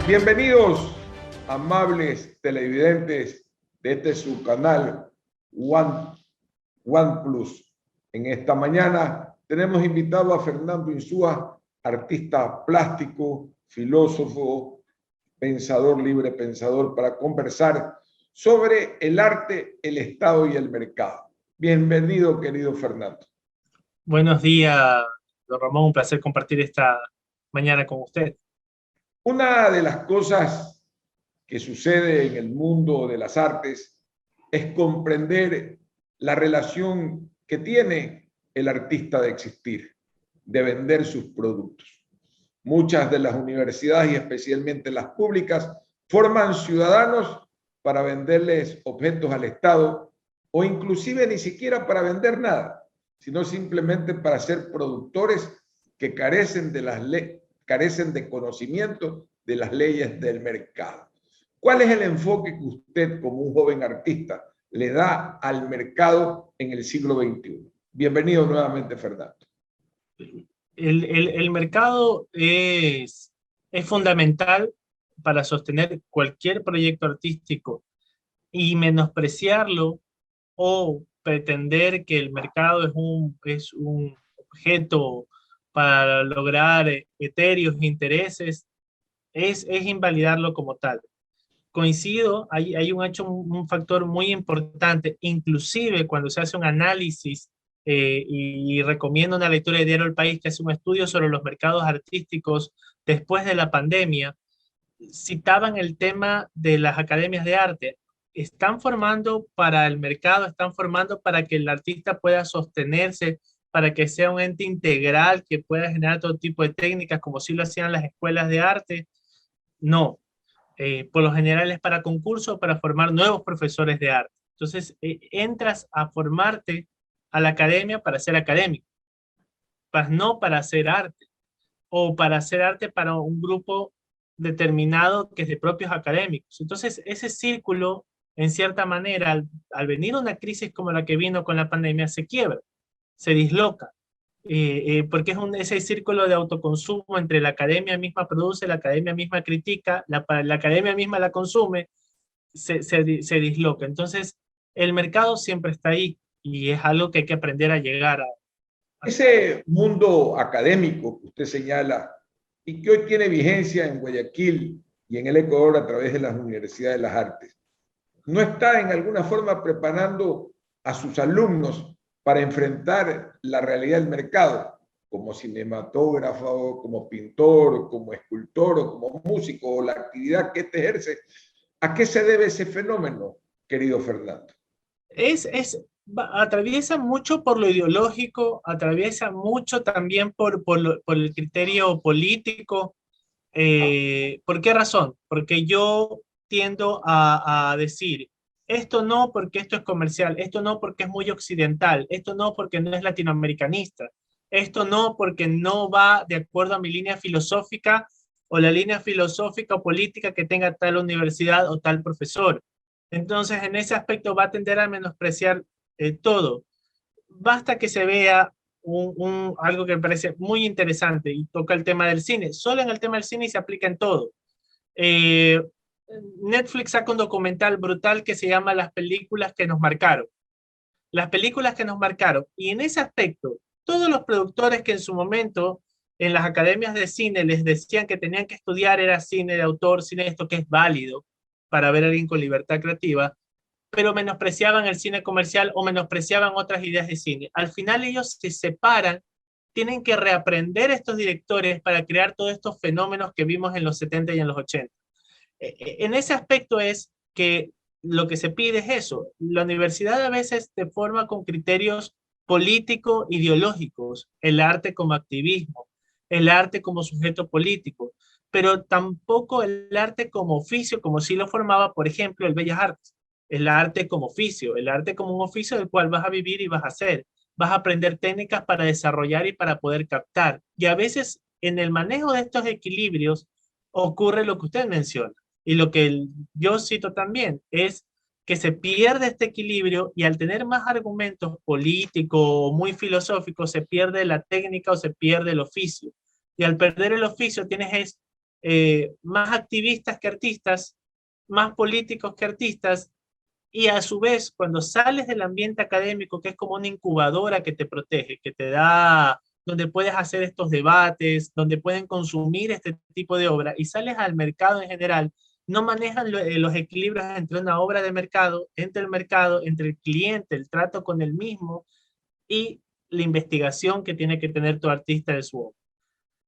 Bienvenidos, amables televidentes de este su canal OnePlus. En esta mañana tenemos invitado a Fernando Insúa, artista plástico, filósofo, pensador, libre pensador, para conversar sobre el arte, el Estado y el mercado. Bienvenido, querido Fernando. Buenos días, don Ramón. Un placer compartir esta mañana con usted. Una de las cosas que sucede en el mundo de las artes es comprender la relación que tiene el artista de existir, de vender sus productos. Muchas de las universidades, y especialmente las públicas, forman ciudadanos para venderles objetos al Estado, o inclusive ni siquiera para vender nada, sino simplemente para ser productores que carecen de conocimiento de las leyes del mercado. ¿Cuál es el enfoque que usted, como un joven artista, le da al mercado en el siglo XXI? Bienvenido nuevamente, Fernando. El mercado es fundamental para sostener cualquier proyecto artístico, y menospreciarlo o pretender que el mercado es un objeto para lograr etéreos intereses es invalidarlo como tal. Coincido, hay un factor muy importante, inclusive cuando se hace un análisis, y recomiendo una lectura de Diario El País, que hace un estudio sobre los mercados artísticos después de la pandemia. Citaban el tema de las academias de arte. Están formando para el mercado, están formando para que el artista pueda sostenerse, para que sea un ente integral que pueda generar todo tipo de técnicas, como si lo hacían las escuelas de arte. No, por lo general es para concursos, para formar nuevos profesores de arte. Entonces, entras a formarte a la academia para ser académico, no para hacer arte, o para hacer arte para un grupo determinado que es de propios académicos. Entonces, ese círculo, en cierta manera, al venir una crisis como la que vino con la pandemia, se quiebra, se disloca. Porque es ese círculo de autoconsumo entre la academia misma produce, la academia misma critica, la academia misma la consume, se disloca. Entonces, el mercado siempre está ahí y es algo que hay que aprender a llegar a. Ese mundo académico que usted señala y que hoy tiene vigencia en Guayaquil y en el Ecuador a través de las universidades de las artes, ¿no está en alguna forma preparando a sus alumnos para enfrentar la realidad del mercado, como cinematógrafo, como pintor, como escultor o como músico, o la actividad que este ejerce? ¿A qué se debe ese fenómeno, querido Fernando? Atraviesa mucho por lo ideológico, atraviesa mucho también por el criterio político. ¿Por qué razón? Porque yo tiendo a decir, esto no porque esto es comercial, esto no porque es muy occidental, esto no porque no es latinoamericanista, esto no porque no va de acuerdo a mi línea filosófica o la línea filosófica o política que tenga tal universidad o tal profesor. Entonces, en ese aspecto va a tender a menospreciar todo. Basta que se vea algo que me parece muy interesante y toca el tema del cine. Solo en el tema del cine y se aplica en todo. Eh, Netflix saca un documental brutal que se llama Las películas que nos marcaron. Las películas que nos marcaron. Y en ese aspecto, todos los productores que en su momento en las academias de cine les decían que tenían que estudiar era cine de autor, cine de esto que es válido para ver a alguien con libertad creativa, pero menospreciaban el cine comercial o menospreciaban otras ideas de cine. Al final ellos se separan, tienen que reaprender estos directores para crear todos estos fenómenos que vimos en los 70 y en los 80. En ese aspecto es que lo que se pide es eso. La universidad a veces te forma con criterios políticos, ideológicos, el arte como activismo, el arte como sujeto político, pero tampoco el arte como oficio, como sí lo formaba, por ejemplo, el Bellas Artes. El arte como oficio, el arte como un oficio del cual vas a vivir y vas a hacer. Vas a aprender técnicas para desarrollar y para poder captar. Y a veces en el manejo de estos equilibrios ocurre lo que usted menciona. Y lo que yo cito también es que se pierde este equilibrio y al tener más argumentos políticos o muy filosóficos se pierde la técnica o se pierde el oficio. Y al perder el oficio tienes más activistas que artistas, más políticos que artistas, y a su vez, cuando sales del ambiente académico, que es como una incubadora que te protege, que te da, donde puedes hacer estos debates, donde pueden consumir este tipo de obra, y sales al mercado en general, no manejan los equilibrios entre una obra de mercado, entre el cliente, el trato con el mismo y la investigación que tiene que tener tu artista de su obra.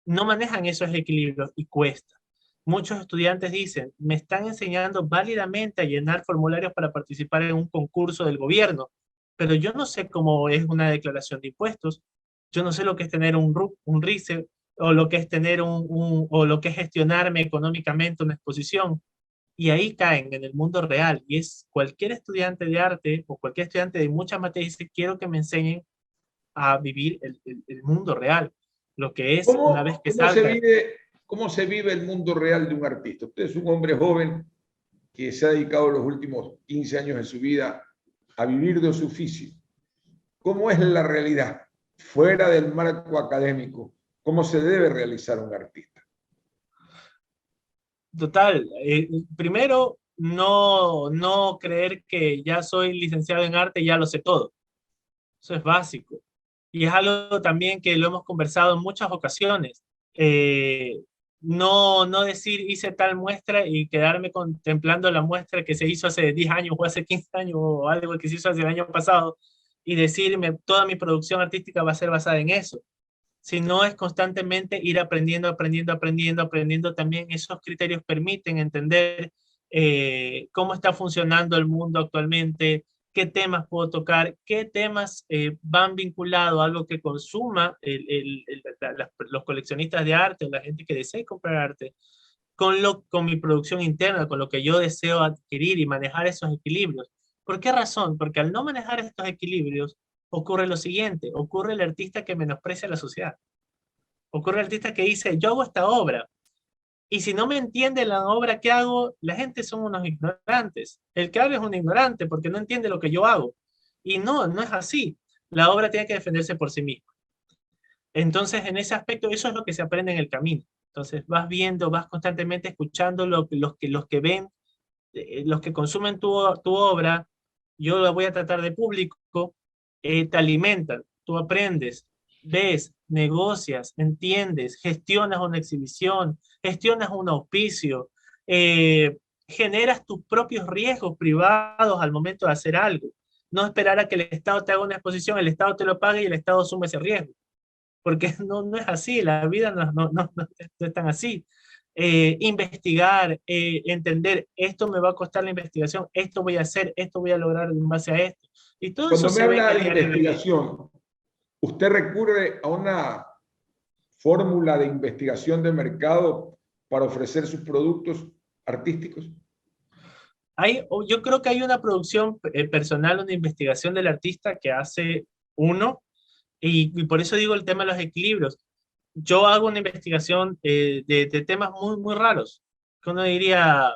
No manejan esos equilibrios y cuesta. Muchos estudiantes dicen, me están enseñando válidamente a llenar formularios para participar en un concurso del gobierno, pero yo no sé cómo es una declaración de impuestos, yo no sé lo que es tener un RUC, un RICE, o lo que es tener o lo que es gestionarme económicamente una exposición. Y ahí caen en el mundo real. Y es cualquier estudiante de arte o cualquier estudiante de muchas materias dice, quiero que me enseñen a vivir el mundo real, lo que es una vez que salga. ¿Cómo se vive el mundo real de un artista? Usted es un hombre joven que se ha dedicado los últimos 15 años de su vida a vivir de su oficio. ¿Cómo es la realidad fuera del marco académico? ¿Cómo se debe realizar un artista? Total, primero, no creer que ya soy licenciado en arte y ya lo sé todo. Eso es básico. Y es algo también que lo hemos conversado en muchas ocasiones. Eh, no decir hice tal muestra y quedarme contemplando la muestra que se hizo hace 10 años o hace 15 años o algo que se hizo hace el año pasado y decirme toda mi producción artística va a ser basada en eso. Sino es constantemente ir aprendiendo también. Esos criterios permiten entender cómo está funcionando el mundo actualmente, qué temas puedo tocar, qué temas van vinculados a algo que consuma los coleccionistas de arte, la gente que desea comprar arte, con mi producción interna, con lo que yo deseo adquirir y manejar esos equilibrios. ¿Por qué razón? Porque al no manejar estos equilibrios, ocurre lo siguiente, ocurre el artista que menosprecia a la sociedad. Ocurre el artista que dice, yo hago esta obra, y si no me entiende la obra que hago, la gente son unos ignorantes. El que habla es un ignorante porque no entiende lo que yo hago. Y no es así. La obra tiene que defenderse por sí misma. Entonces, en ese aspecto, eso es lo que se aprende en el camino. Entonces, vas viendo, vas constantemente escuchando los que ven, los que consumen tu obra, yo la voy a tratar de público, te alimentan, tú aprendes, ves, negocias, entiendes, gestionas una exhibición, gestionas un auspicio, generas tus propios riesgos privados al momento de hacer algo. No esperar a que el Estado te haga una exposición, el Estado te lo pague y el Estado asume ese riesgo. Porque no es así, la vida no es tan así. Investigar, entender, esto me va a costar la investigación, esto voy a hacer, esto voy a lograr en base a esto. Y todo Cuando eso me se ve en habla el de diario vivir. investigación, ¿usted recurre a una fórmula de investigación de mercado para ofrecer sus productos artísticos? Yo creo que hay una producción personal, una investigación del artista que hace uno, y por eso digo el tema de los equilibrios. Yo hago una investigación de temas muy raros, que uno diría,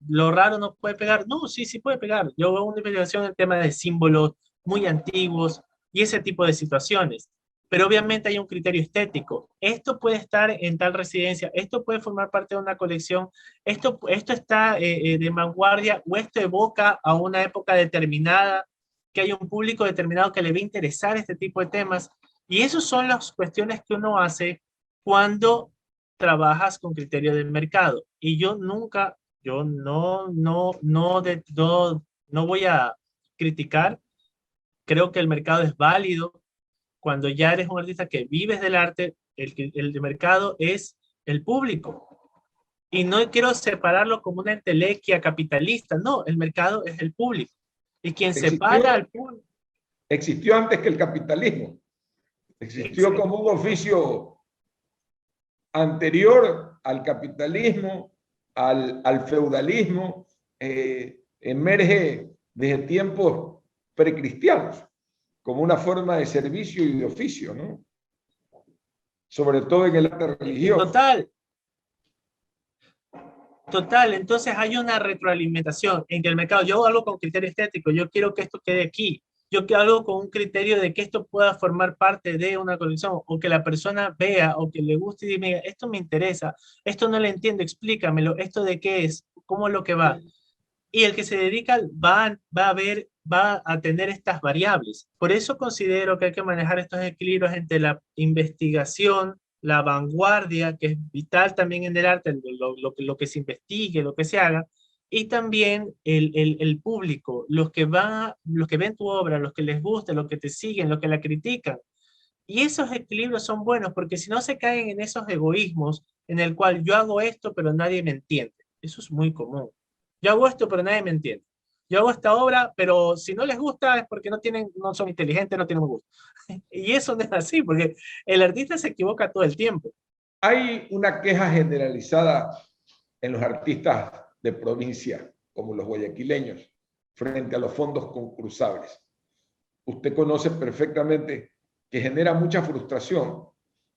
lo raro no puede pegar. No, sí puede pegar. Yo hago una investigación en temas de símbolos muy antiguos y ese tipo de situaciones. Pero obviamente hay un criterio estético. Esto puede estar en tal residencia, esto puede formar parte de una colección, esto está de vanguardia o esto evoca a una época determinada, que hay un público determinado que le va a interesar este tipo de temas. Y esas son las cuestiones que uno hace cuando trabajas con criterio del mercado. Y yo no voy a criticar, creo que el mercado es válido. Cuando ya eres un artista que vives del arte, el mercado es el público. Y no quiero separarlo como una entelequia capitalista, no, el mercado es el público. Y quien separa al público. Existió antes que el capitalismo. Existió como un oficio anterior al capitalismo, al feudalismo, emerge desde tiempos precristianos como una forma de servicio y de oficio, ¿no? Sobre todo en el arte religioso. Total, entonces hay una retroalimentación en que el mercado, yo hago con criterio estético, yo quiero que esto quede aquí, yo que hago con un criterio de que esto pueda formar parte de una colección, o que la persona vea, o que le guste y diga, esto me interesa, esto no lo entiendo, explícamelo, esto de qué es, cómo es lo que va. Y el que se dedica va a ver, va a tener estas variables. Por eso considero que hay que manejar estos equilibrios entre la investigación, la vanguardia, que es vital también en el arte, lo que se investigue, lo que se haga, y también el público, los que ven tu obra, los que les gusta, los que te siguen, los que la critican. Y esos equilibrios son buenos porque si no se caen en esos egoísmos en el cual yo hago esto pero nadie me entiende. Eso es muy común. Yo hago esto pero nadie me entiende. Yo hago esta obra, pero si no les gusta es porque no son inteligentes, no tienen gusto. Y eso no es así, porque el artista se equivoca todo el tiempo. Hay una queja generalizada en los artistas de provincia, como los guayaquileños, frente a los fondos concursables. Usted conoce perfectamente que genera mucha frustración.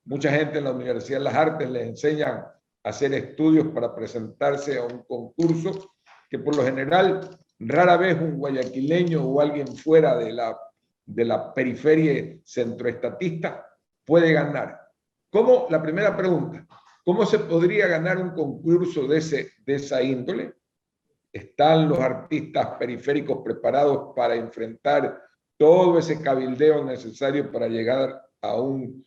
Mucha gente en la Universidad de las Artes les enseñan a hacer estudios para presentarse a un concurso que por lo general rara vez un guayaquileño o alguien fuera de la periferia centroestatista puede ganar. ¿Cómo? La primera pregunta, ¿cómo se podría ganar un concurso de esa índole? ¿Están los artistas periféricos preparados para enfrentar todo ese cabildeo necesario para llegar a un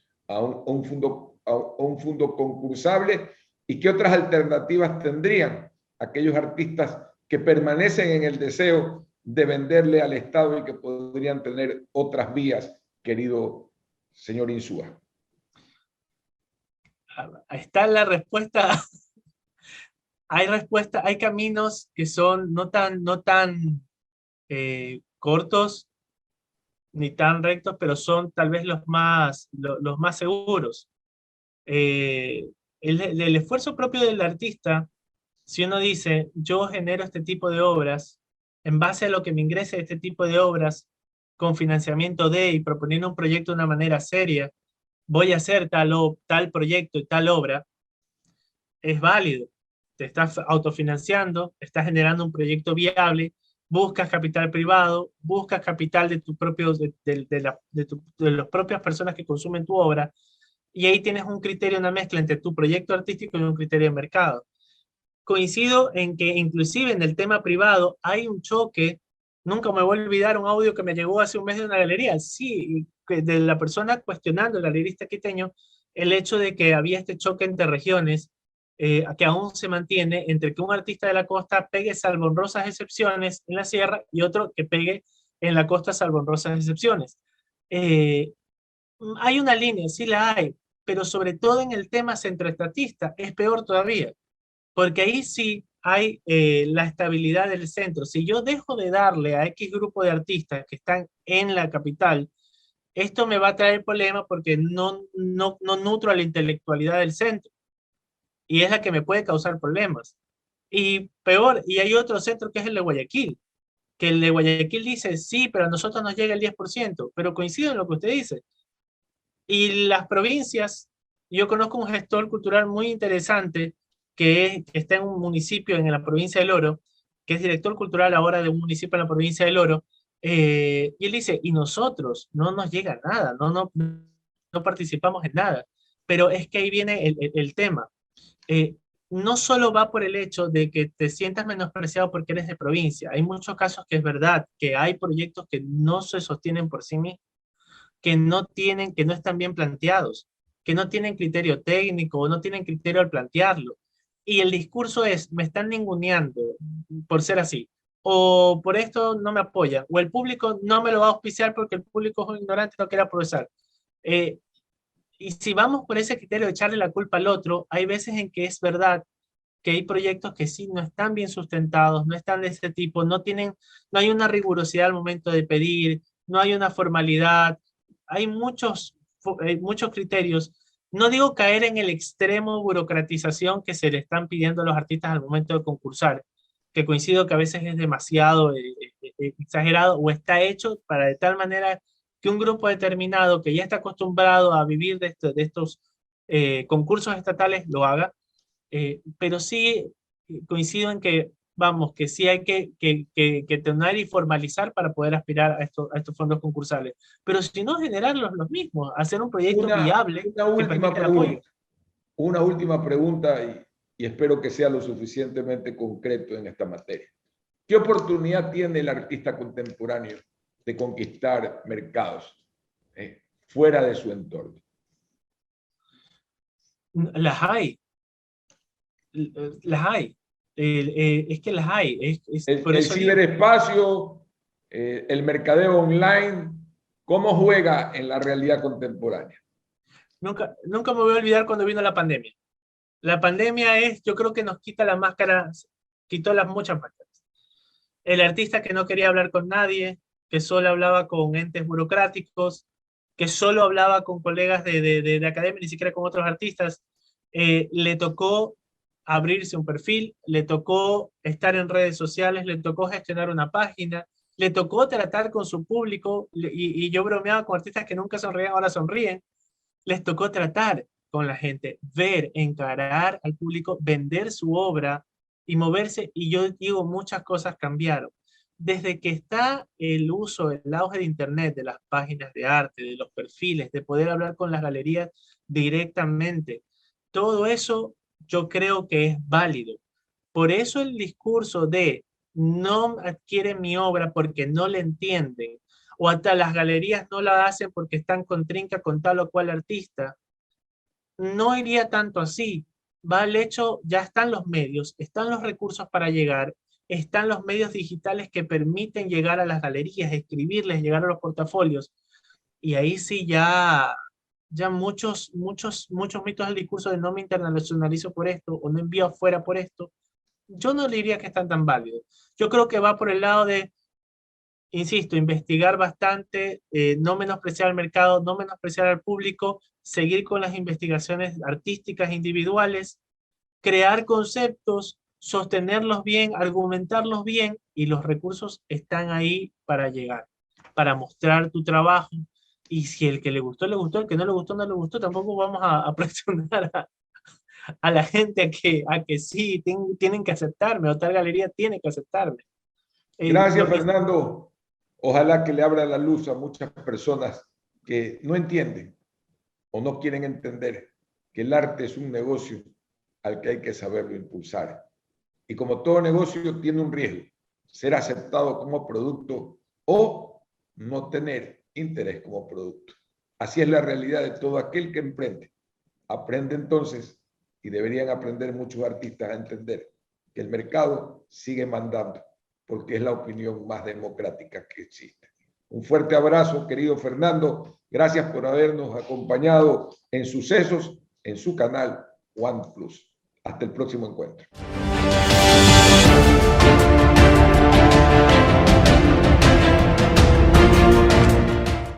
fondo concursable? ¿Y qué otras alternativas tendrían aquellos artistas que permanecen en el deseo de venderle al Estado y que podrían tener otras vías, querido señor Insúa? Está la respuesta. Hay caminos que son no tan cortos ni tan rectos, pero son tal vez los más seguros. El esfuerzo propio del artista, si uno dice, yo genero este tipo de obras, en base a lo que me ingrese este tipo de obras, con financiamiento y proponiendo un proyecto de una manera seria, voy a hacer tal proyecto y tal obra, es válido. Te estás autofinanciando, estás generando un proyecto viable, buscas capital privado, buscas capital de, tu propio, de las propias personas que consumen tu obra, y ahí tienes un criterio, una mezcla entre tu proyecto artístico y un criterio de mercado. Coincido en que inclusive en el tema privado hay un choque. Nunca me voy a olvidar un audio que me llegó hace un mes de una galería, sí, de la persona cuestionando, el galerista quiteño, el hecho de que había este choque entre regiones, que aún se mantiene entre que un artista de la costa pegue salvo honrosas excepciones en la sierra y otro que pegue en la costa salvo honrosas excepciones. Eh, Hay una línea, sí la hay, pero sobre todo en el tema centroestatista es peor todavía, porque ahí sí hay la estabilidad del centro. Si yo dejo de darle a X grupo de artistas que están en la capital, esto me va a traer problemas porque no nutro a la intelectualidad del centro y es la que me puede causar problemas. Y peor, y hay otro centro que es el de Guayaquil, que el de Guayaquil dice, sí, pero a nosotros nos llega el 10%, pero coincido en lo que usted dice. Y las provincias, yo conozco un gestor cultural muy interesante que está en un municipio en la provincia del Oro, que es director cultural ahora de un municipio en la provincia del Oro, y él dice, y nosotros no nos llega nada, no participamos en nada. Pero es que ahí viene el tema. Eh, no solo va por el hecho de que te sientas menospreciado porque eres de provincia. Hay muchos casos que es verdad, que hay proyectos que no se sostienen por sí mismos, que no están bien planteados, que no tienen criterio técnico o no tienen criterio al plantearlo. Y el discurso es, me están ninguneando por ser así, o por esto no me apoya, o el público no me lo va a auspiciar porque el público es un ignorante y no quiere aprovechar. Eh, y si vamos por ese criterio de echarle la culpa al otro, hay veces en que es verdad que hay proyectos que sí no están bien sustentados, no están de ese tipo, no hay una rigurosidad al momento de pedir, no hay una formalidad, hay muchos criterios. No digo caer en el extremo burocratización que se le están pidiendo a los artistas al momento de concursar, que coincido que a veces es demasiado exagerado o está hecho para de tal manera que un grupo determinado que ya está acostumbrado a vivir de estos concursos estatales lo haga, pero sí coincido en que vamos, que sí hay que tener y formalizar para poder aspirar a estos fondos concursales. Pero si no, generarlos los mismos, hacer un proyecto viable Una que última permita el apoyo. pregunta. Una última pregunta y espero que sea lo suficientemente concreto en esta materia. ¿Qué oportunidad tiene el artista contemporáneo de conquistar mercados fuera de su entorno? Las hay. Las hay. Es que las hay. Por El eso digo. ciberespacio, el mercadeo online, ¿cómo juega en la realidad contemporánea? Nunca me voy a olvidar cuando vino la pandemia. La pandemia yo creo que nos quita las máscaras, quitó las muchas máscaras. El artista que no quería hablar con nadie, que solo hablaba con entes burocráticos, que solo hablaba con colegas de academia, ni siquiera con otros artistas, le tocó abrirse un perfil, le tocó estar en redes sociales, le tocó gestionar una página, le tocó tratar con su público, y yo bromeaba con artistas que nunca sonreían, ahora sonríen, les tocó tratar con la gente, ver, encarar al público, vender su obra y moverse. Y yo digo, muchas cosas cambiaron. Desde que está el uso, el auge de Internet, de las páginas de arte, de los perfiles, de poder hablar con las galerías directamente, todo eso yo creo que es válido. Por eso el discurso de no adquieren mi obra porque no le entienden, o hasta las galerías no la hacen porque están con trinca con tal o cual artista, no iría tanto así. Va al hecho, ya están los medios, están los recursos para llegar, están los medios digitales que permiten llegar a las galerías, escribirles, llegar a los portafolios. Y ahí sí ya muchos mitos del discurso de no me internacionalizo por esto o no envío afuera por esto, yo no le diría que están tan válidos. Yo creo que va por el lado de, insisto, investigar bastante, no menospreciar al mercado, no menospreciar al público, seguir con las investigaciones artísticas individuales, crear conceptos, sostenerlos bien, argumentarlos bien, y los recursos están ahí para llegar, para mostrar tu trabajo. Y si el que le gustó, le gustó, el que no le gustó, no le gustó, tampoco vamos a presionar a la gente a que sí, tienen que aceptarme, o tal galería tiene que aceptarme. Gracias, Fernando. Ojalá que le abra la luz a muchas personas que no entienden o no quieren entender que el arte es un negocio al que hay que saberlo impulsar. Y como todo negocio tiene un riesgo, ser aceptado como producto o no tener interés como producto. Así es la realidad de todo aquel que emprende. Aprende entonces, y deberían aprender muchos artistas a entender, que el mercado sigue mandando, porque es la opinión más democrática que existe. Un fuerte abrazo, querido Fernando. Gracias por habernos acompañado en Sucesos en su canal OnePlus. Hasta el próximo encuentro.